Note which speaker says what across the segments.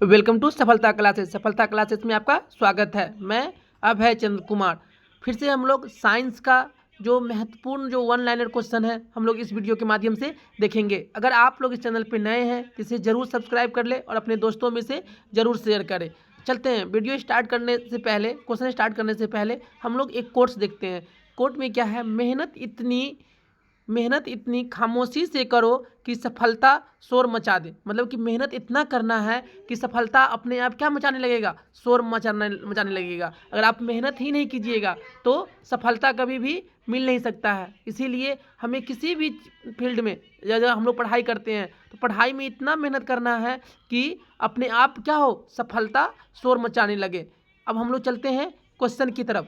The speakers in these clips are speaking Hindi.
Speaker 1: वेलकम टू सफलता क्लासेस। सफलता क्लासेस में आपका स्वागत है। मैं अभय चंद्र कुमार। फिर से हम लोग साइंस का जो महत्वपूर्ण जो वन लाइनर क्वेश्चन है हम लोग इस वीडियो के माध्यम से देखेंगे। अगर आप लोग इस चैनल पर नए हैं तो इसे ज़रूर सब्सक्राइब कर ले और अपने दोस्तों में से ज़रूर शेयर करें। चलते हैं, वीडियो स्टार्ट करने से पहले, क्वेश्चन स्टार्ट करने से पहले हम लोग एक कोट्स देखते हैं। कोट में क्या है? मेहनत इतनी खामोशी से करो कि सफलता शोर मचा दे। मतलब कि मेहनत इतना करना है कि सफलता अपने आप क्या मचाने लगेगा? शोर मचाने लगेगा। अगर आप मेहनत ही नहीं कीजिएगा तो सफलता कभी भी मिल नहीं सकता है। इसीलिए हमें किसी भी फील्ड में जब हम लोग पढ़ाई करते हैं तो पढ़ाई में इतना मेहनत करना है कि अपने आप क्या हो, सफलता शोर मचाने लगे। अब हम लोग चलते हैं क्वेश्चन की तरफ।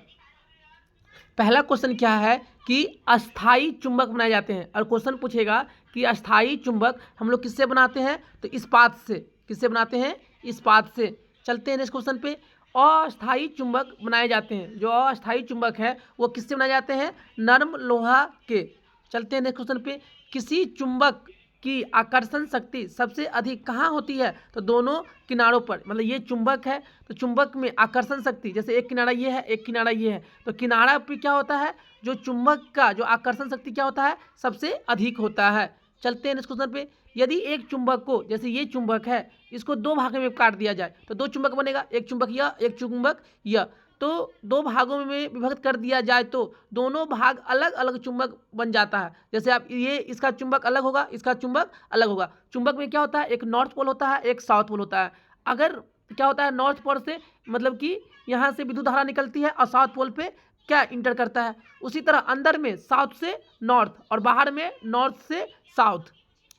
Speaker 1: पहला क्वेश्चन क्या है कि अस्थाई चुंबक बनाए जाते हैं। और क्वेश्चन पूछेगा कि अस्थाई चुंबक हम लोग किससे बनाते हैं? तो इस्पात से। किससे बनाते हैं? इस्पात से। चलते हैं नेक्स्ट क्वेश्चन पे। अस्थाई चुंबक बनाए जाते हैं। जो अस्थाई चुंबक है वो किससे बनाए जाते हैं? नर्म लोहा के। चलते हैं नेक्स्ट क्वेश्चन पे। किसी चुंबक की आकर्षण शक्ति सबसे अधिक कहाँ होती है? तो दोनों किनारों पर। मतलब ये चुंबक है तो चुंबक में आकर्षण शक्ति, जैसे एक किनारा ये है, एक किनारा ये है, तो किनारा पे क्या होता है? जो चुंबक का जो आकर्षण शक्ति क्या होता है? सबसे अधिक होता है। चलते हैं नेक्स्ट क्वेश्चन पे। यदि एक चुंबक को, जैसे ये चुंबक है, इसको दो भागों में काट दिया जाए तो दो चुंबक बनेगा, एक चुंबक यह, एक चुंबक यह। तो दो भागों में विभक्त कर दिया जाए तो दोनों भाग अलग अलग चुंबक बन जाता है। जैसे आप ये, इसका चुंबक अलग होगा, इसका चुंबक अलग होगा। चुंबक में क्या होता है? एक नॉर्थ पोल होता है, एक साउथ पोल होता है। अगर क्या होता है, नॉर्थ पोल से मतलब कि यहाँ से विद्युत धारा निकलती है और साउथ पोल पे क्या इंटर करता है। उसी तरह अंदर में साउथ से नॉर्थ और बाहर में नॉर्थ से साउथ।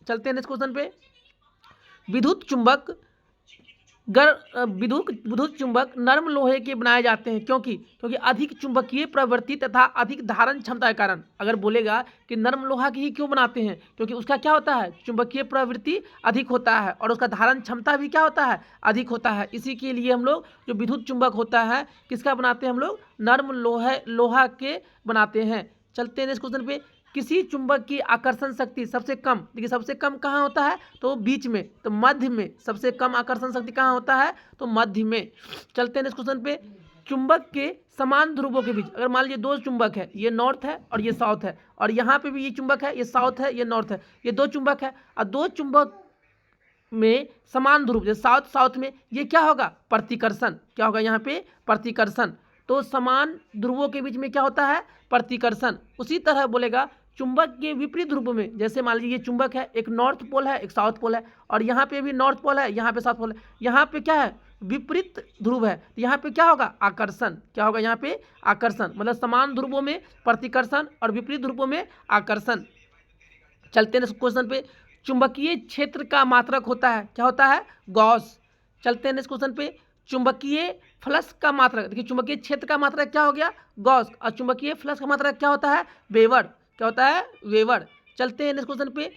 Speaker 1: चलते हैं नेक्स्ट क्वेश्चन पे। विद्युत चुंबक विद्युत चुंबक नर्म लोहे के बनाए जाते हैं क्योंकि अधिक चुंबकीय प्रवृत्ति तथा अधिक धारण क्षमता के कारण। अगर बोलेगा कि नर्म लोहा की ही क्यों बनाते हैं? क्योंकि उसका क्या होता है? चुंबकीय प्रवृत्ति अधिक होता है और उसका धारण क्षमता भी क्या होता है? अधिक होता है। इसी के लिए हम लोग जो विद्युत चुंबक होता है किसका बनाते हैं? हम लोग नर्म लोहा के बनाते हैं। चलते हैं नेक्स्ट क्वेश्चन पे। किसी चुंबक की आकर्षण शक्ति सबसे कम, देखिए सबसे कम कहाँ होता है? तो बीच में, तो मध्य में। सबसे कम आकर्षण शक्ति कहाँ होता है? तो मध्य में। चलते हैं नेक्स्ट क्वेश्चन पे। चुंबक के समान ध्रुवों के बीच, अगर मान लीजिए दो चुंबक है, ये नॉर्थ है और ये साउथ है, और यहाँ पे भी ये चुंबक है, ये साउथ है, ये नॉर्थ है, ये दो चुंबक है, और दो चुंबक में समान ध्रुव, जैसे साउथ में ये क्या होगा? प्रतिकर्षण। क्या होगा यहाँ पे? प्रतिकर्षण। तो समान ध्रुवों के बीच में क्या होता है? प्रतिकर्षण। उसी तरह बोलेगा चुंबक के विपरीत ध्रुव में, जैसे मान लीजिए ये चुंबक है, एक नॉर्थ पोल है, एक साउथ पोल है, और यहाँ पे भी नॉर्थ पोल है, यहाँ पे साउथ पोल है, यहाँ पे क्या है? विपरीत ध्रुव है, तो यहाँ पे क्या होगा? आकर्षण। क्या होगा यहाँ पे? आकर्षण। मतलब समान ध्रुवों में प्रतिकर्षण और विपरीत ध्रुवों में आकर्षण। चलते हैं क्वेश्चन पे। चुंबकीय क्षेत्र का मात्रक होता है, क्या होता है? गॉस। चलते हैं नेक्स्ट क्वेश्चन पे। चुंबकीय फ्लक्स का मात्रक, देखिए चुंबकीय क्षेत्र का मात्रक क्या हो गया? गॉस। और चुंबकीय फ्लक्स का मात्रक क्या होता है? वेबर। क्या होता है? वेबर। चलते हैं नेक्स्ट क्वेश्चन पे।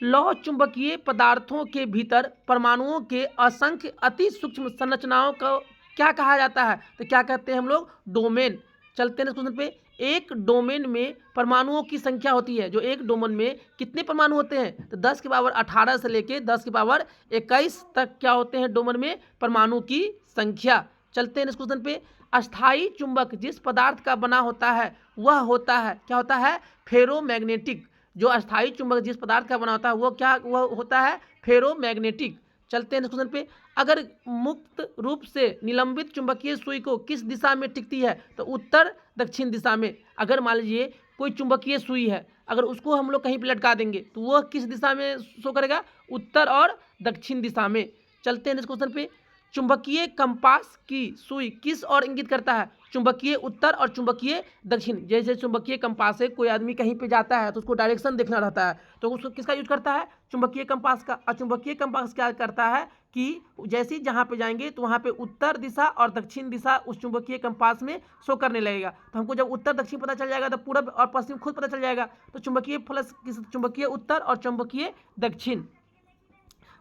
Speaker 1: लौह चुंबकीय पदार्थों के भीतर परमाणुओं के असंख्य अति सूक्ष्म संरचनाओं को क्या कहा जाता है? तो क्या कहते हैं हम लोग? डोमेन। चलते हैं नेक्स्ट क्वेश्चन पे। एक डोमेन में परमाणुओं की संख्या होती है, जो एक डोमेन में कितने परमाणु होते हैं? तो 10 की पावर 18 से लेके 10 की पावर 21 तक क्या होते हैं डोमेन में? परमाणु की संख्या। चलते हैं नेक्स्ट क्वेश्चन पे। अस्थाई चुंबक जिस पदार्थ का बना होता है वह होता है, क्या होता है? फेरोमैग्नेटिक। जो अस्थाई चुंबक जिस पदार्थ का बना होता है वह होता है फेरोमैग्नेटिक। चलते हैं नेक्स्ट क्वेश्चन पे। अगर मुक्त रूप से निलंबित चुंबकीय सुई को किस दिशा में टिकती है? तो उत्तर दक्षिण दिशा में। अगर मान लीजिए कोई चुंबकीय सुई है, अगर उसको हम लोग कहीं पर लटका देंगे तो वह किस दिशा में शो करेगा? उत्तर और दक्षिण दिशा में। चलते हैं नेक्स्ट क्वेश्चन पे। चुंबकीय कंपास की सुई किस ओर इंगित करता है? चुंबकीय उत्तर और चुंबकीय दक्षिण। जैसे चुंबकीय कंपास से कोई आदमी कहीं पे जाता है तो उसको डायरेक्शन देखना रहता है, तो उसको किसका यूज करता है? चुंबकीय कंपास का। और चुंबकीय कंपास क्या करता है कि जैसे ही जहाँ पे जाएंगे तो वहाँ पे उत्तर दिशा और दक्षिण दिशा उस चुंबकीय कंपास में शो करने लगेगा। तो हमको जब उत्तर दक्षिण पता चल जाएगा तो पूरब और पश्चिम खुद पता चल जाएगा। तो चुंबकीय फ्लक्स चुंबकीय उत्तर और चुंबकीय दक्षिण।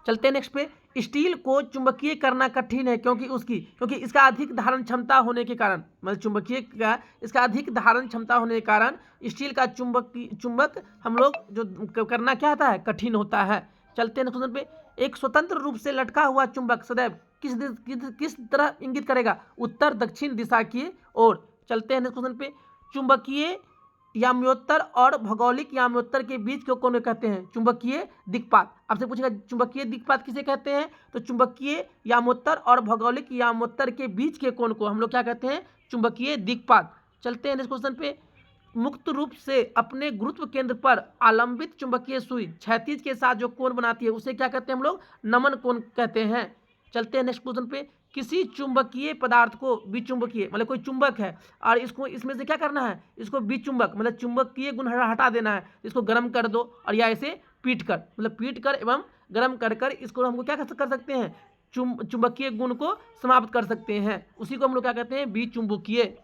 Speaker 1: चलते हैं नेक्स्ट पे। स्टील को चुंबकीय करना कठिन है क्योंकि इसका अधिक धारण क्षमता होने के कारण, मतलब चुंबकीय का इसका अधिक धारण क्षमता होने के कारण स्टील का चुंबक हम लोग जो करना क्या होता है? कठिन होता है। चलते हैं क्वेश्चन पे। एक स्वतंत्र रूप से लटका हुआ चुंबक सदैव किस तरह इंगित करेगा? उत्तर दक्षिण दिशा की ओर। चलते हैं नेक्स्ट क्वेश्चन पे। चुंबकीय याम्योत्तर और भौगोलिक याम्योत्तर के बीच को कौन कहते हैं? चुंबकीय दिक्पात। आपसे पूछेगा चुंबकीय दिक्पात किसे कहते हैं? तो चुंबकीय यामोत्तर और भौगोलिक यामोत्तर के बीच के कोण को हम लोग क्या कहते हैं? चुंबकीय दिक्पात। चलते हैं नेक्स्ट क्वेश्चन पे। मुक्त रूप से अपने गुरुत्व केंद्र पर आलंबित चुंबकीय सुई क्षैतिज के साथ जो कोण बनाती है उसे क्या कहते हैं हम लोग? नमन कोण कहते हैं। चलते हैं नेक्स्ट क्वेश्चन पे। किसी चुंबकीय पदार्थ को विचुंबकीय, मतलब कोई चुंबक है और इसको इसमें से क्या करना है? इसको विचुंबक मतलब चुंबकीय गुण हटा देना है। इसको गर्म कर दो और या इसे पीट कर, मतलब पीट कर एवं गर्म कर कर इसको हमको क्या कर सकते हैं? चुंबकीय गुण को समाप्त कर सकते हैं। उसी को हम लोग क्या कहते हैं? विचुंबकीय।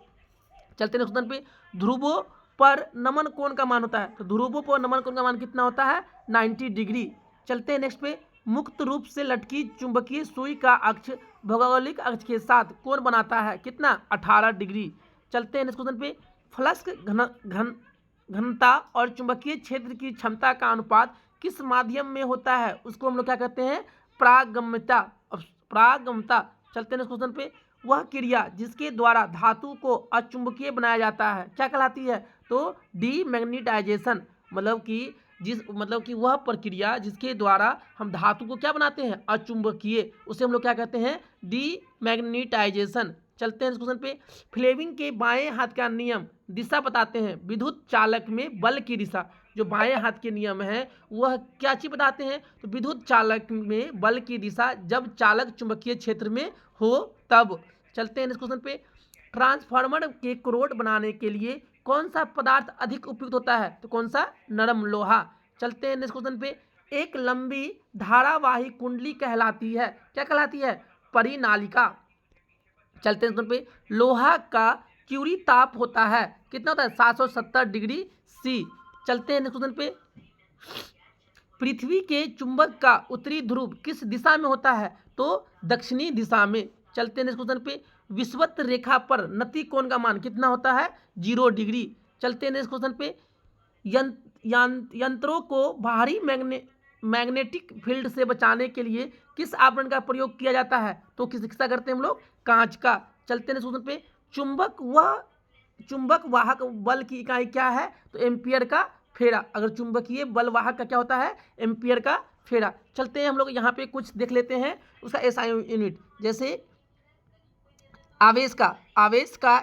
Speaker 1: चलते हैं नेक्स्ट क्वेश्चन पे। ध्रुवों पर नमन कोण का मान होता है, तो ध्रुवों पर नमन कोण का मान कितना होता है? 90 डिग्री। चलते हैं नेक्स्ट पे। मुक्त रूप से लटकी चुंबकीय सुई का अक्ष भौगोलिक अक्ष के साथ कोण बनाता है कितना? 18 डिग्री। चलते हैं नेक्स्ट क्वेश्चन पे। फ्लक्स घनता और चुंबकीय क्षेत्र की क्षमता का अनुपात किस माध्यम में होता है? उसको हम लोग क्या कहते हैं? प्रागम्यता। प्रागम्यता। चलते हैं नेक्स्ट क्वेश्चन पे। वह क्रिया जिसके द्वारा धातु को अचुंबकीय बनाया जाता है क्या कहलाती है? तो डीमैग्नेटाइजेशन। मतलब कि वह प्रक्रिया जिसके द्वारा हम धातु को क्या बनाते हैं? अचुंबकीय, उसे हम लोग क्या कहते हैं? डीमैग्नेटाइजेशन। चलते हैं इस क्वेश्चन पे। फ्लेमिंग के बाएं हाथ का नियम दिशा बताते हैं विद्युत चालक में बल की दिशा। जो बाएं हाथ के नियम है वह क्या चीज बताते हैं? तो विद्युत चालक में बल की दिशा जब चालक चुंबकीय क्षेत्र में हो तब। चलते हैं इस क्वेश्चन पे। ट्रांसफार्मर के क्रोड बनाने के लिए कौन सा पदार्थ अधिक उपयुक्त होता है? तो कौन सा? नरम लोहा। चलते हैं नेक्स्ट क्वेश्चन पे। एक लंबी धारावाही कुंडली कहलाती है क्या कहलाती है? परिनालिका। चलते हैं क्वेश्चन पे। लोहा का क्यूरी ताप होता है कितना होता है? 770 डिग्री सी। चलते हैं नेक्स्ट क्वेश्चन पे। पृथ्वी के चुंबक का उत्तरी ध्रुव किस दिशा में होता है? तो दक्षिणी दिशा में। चलते हैं नेक्स्ट क्वेश्चन पे। विषुवत रेखा पर नति कोण का मान कितना होता है? 0 डिग्री। चलते हैं नेक्स्ट क्वेश्चन पे। यंत्रों को बाहरी मैग्नेटिक फील्ड से बचाने के लिए किस आवरण का प्रयोग किया जाता है? तो किसका करते हैं हम लोग? कांच का। चलते हैं नेक्स्ट क्वेश्चन पे। चुंबक वाहक बल की इकाई क्या है? तो एम्पियर का फेरा। अगर चुंबकीय बल वाहक का क्या होता है? एम्पियर का फेरा। चलते हैं हम लोग यहाँ पे कुछ देख लेते हैं उसका एसआई यूनिट। जैसे आवेश का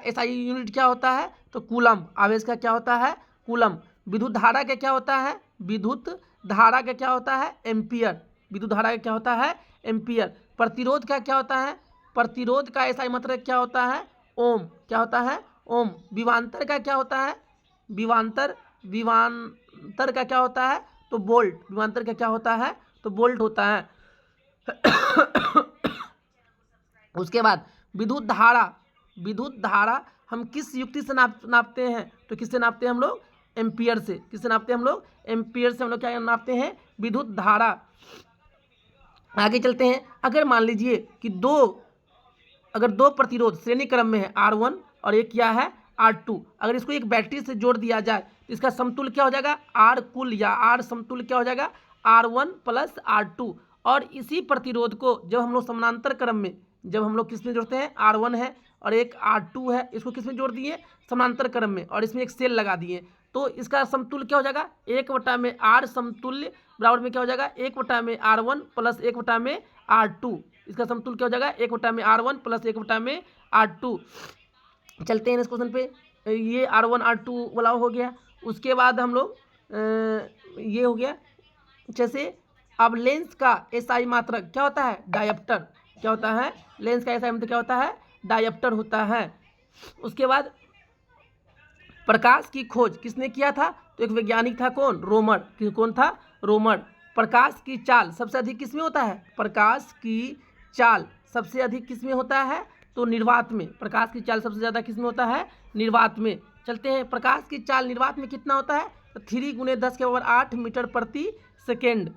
Speaker 1: एसआई यूनिट क्या होता है? तो कूलम। आवेश का क्या होता है? कूलम। विद्युत धारा का क्या होता है? विद्युत धारा का क्या होता है? एम्पियर। विद्युत धारा का क्या होता है? एम्पियर। प्रतिरोध का क्या होता है? प्रतिरोध का एसआई मात्रक क्या होता है? ओम। क्या होता है? ओम। विभवांतर का क्या होता है? विभवांतर का क्या होता है? तो वोल्ट। विभवांतर का क्या होता है? तो वोल्ट होता है। उसके बाद विद्युत धारा हम किस युक्ति से नापते हैं? तो किससे नापते हैं हम लोग? एम्पियर से। किससे नापते हैं हम लोग? एम्पियर से हम लोग क्या नापते हैं? विद्युत धारा। आगे चलते हैं। अगर मान लीजिए कि दो प्रतिरोध श्रेणी क्रम में है R1 और एक क्या है? R2। अगर इसको एक बैटरी से जोड़ दिया जाए तो इसका समतुल्य क्या हो जाएगा? R कुल या R समतुल्य क्या हो जाएगा? R1 plus R2। और इसी प्रतिरोध को जब हम लोग समानांतर क्रम में, जब हम लोग किस में जोड़ते हैं? R1 है और एक R2 है, इसको किस में जोड़ दिए? समानांतर क्रम में, और इसमें एक सेल लगा दिए, तो इसका समतुल्य क्या हो जाएगा? 1/में R समतुल्य बराबर में क्या हो जाएगा? 1/में R1 प्लस 1/में R2। इसका समतुल्य क्या हो जाएगा? 1/में R1 प्लस 1/में R2। चलते हैं इस क्वेश्चन पे। ये R1 R2 वाला हो गया। उसके बाद हम लोग ये हो गया। जैसे अब लेंस का एसआई मात्रक क्या होता है? डायप्टर। क्या होता है? लेंस का एसआई मात्रक क्या होता है? डायप्टर होता है। उसके बाद प्रकाश की खोज किसने किया था? तो एक वैज्ञानिक था। कौन? रोमर। कौन था? रोमर। प्रकाश की चाल सबसे अधिक किसमें होता है? प्रकाश की चाल सबसे अधिक किसमें होता है? तो निर्वात में। प्रकाश की चाल सबसे ज़्यादा किसमें होता है? निर्वात में। चलते हैं। प्रकाश की चाल निर्वात में कितना होता है? तो 3 × 10⁸ मीटर प्रति सेकेंड।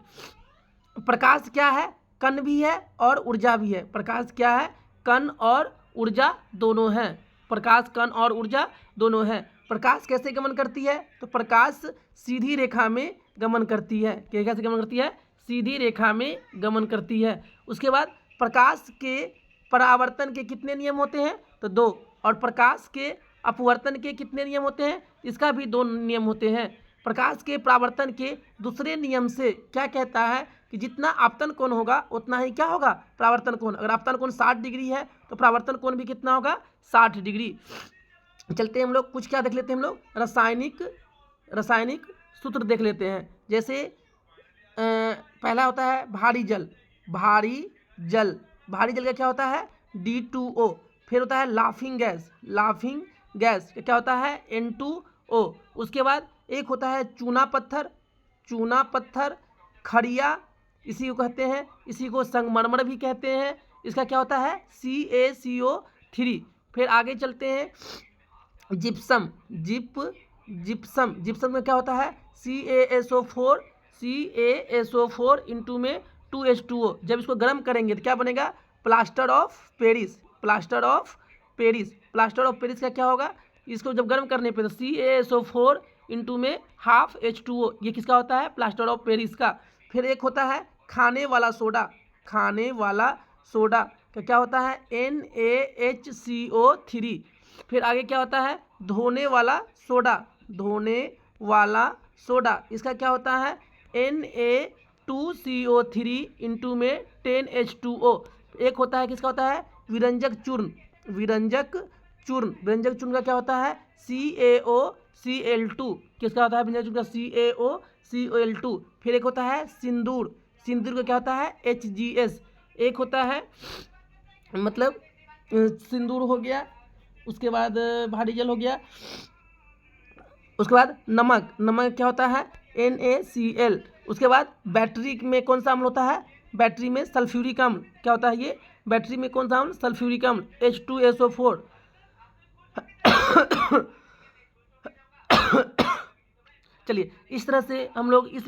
Speaker 1: प्रकाश क्या है? कण भी है और ऊर्जा भी है। प्रकाश क्या है? कण और ऊर्जा दोनों हैं। प्रकाश कण और ऊर्जा दोनों हैं। प्रकाश कैसे गमन करती है? तो प्रकाश सीधी रेखा में गमन करती है। कैसे गमन करती है? सीधी रेखा में गमन करती है। उसके बाद प्रकाश के परावर्तन के कितने नियम होते हैं? तो 2। और प्रकाश के अपवर्तन के कितने नियम होते हैं? इसका भी 2 नियम होते हैं। प्रकाश के परावर्तन के दूसरे नियम से क्या कहता है कि जितना आपतन कोण होगा उतना ही क्या होगा? परावर्तन कोण। अगर आपतन कोण 60 डिग्री है तो परावर्तन कोण भी कितना होगा? 60 डिग्री। चलते हैं हम लोग कुछ क्या देख लेते हैं, हम लोग रासायनिक सूत्र देख लेते हैं। जैसे पहला होता है भारी जल का क्या होता है? D2O। फिर होता है लाफिंग गैस क्या होता है? N2O। उसके बाद एक होता है चूना पत्थर खड़िया, इसी को कहते हैं, इसी को संगमरमर भी कहते हैं। इसका क्या होता है? CaCO3। फिर आगे चलते हैं जिप्सम में क्या होता है? CaSO4 इंटू में 2H2O। जब इसको गर्म करेंगे तो क्या बनेगा? प्लास्टर ऑफ पेरिस का क्या होगा? इसको जब गर्म करने पे तो CaSO4 इंटू में हाफ H2O, ये किसका होता है? प्लास्टर ऑफ पेरिस का। फिर एक होता है खाने वाला सोडा का क्या होता है? NaHCO3। फिर आगे क्या होता है? धोने वाला सोडा, इसका क्या होता है? Na2CO3 इंटू में 10H2O। एक होता है किसका होता है? विरंजक चूर्ण का क्या होता है? CaOCl2। किसका होता है विरंजक चूर्ण का? CaOCl2। फिर एक होता है सिंदूर का क्या होता है? HGS। एक होता है मतलब सिंदूर हो गया, उसके बाद भारी जल हो गया। उसके बाद नमक क्या होता है? NaCl। उसके बाद बैटरी में कौन सा अम्ल होता है? बैटरी में सल्फ्यूरिक अम्ल। क्या होता है ये? बैटरी में कौन सा अम्ल? सल्फ्यूरिक अम्ल H2SO4। चलिए इस तरह से हम लोग इस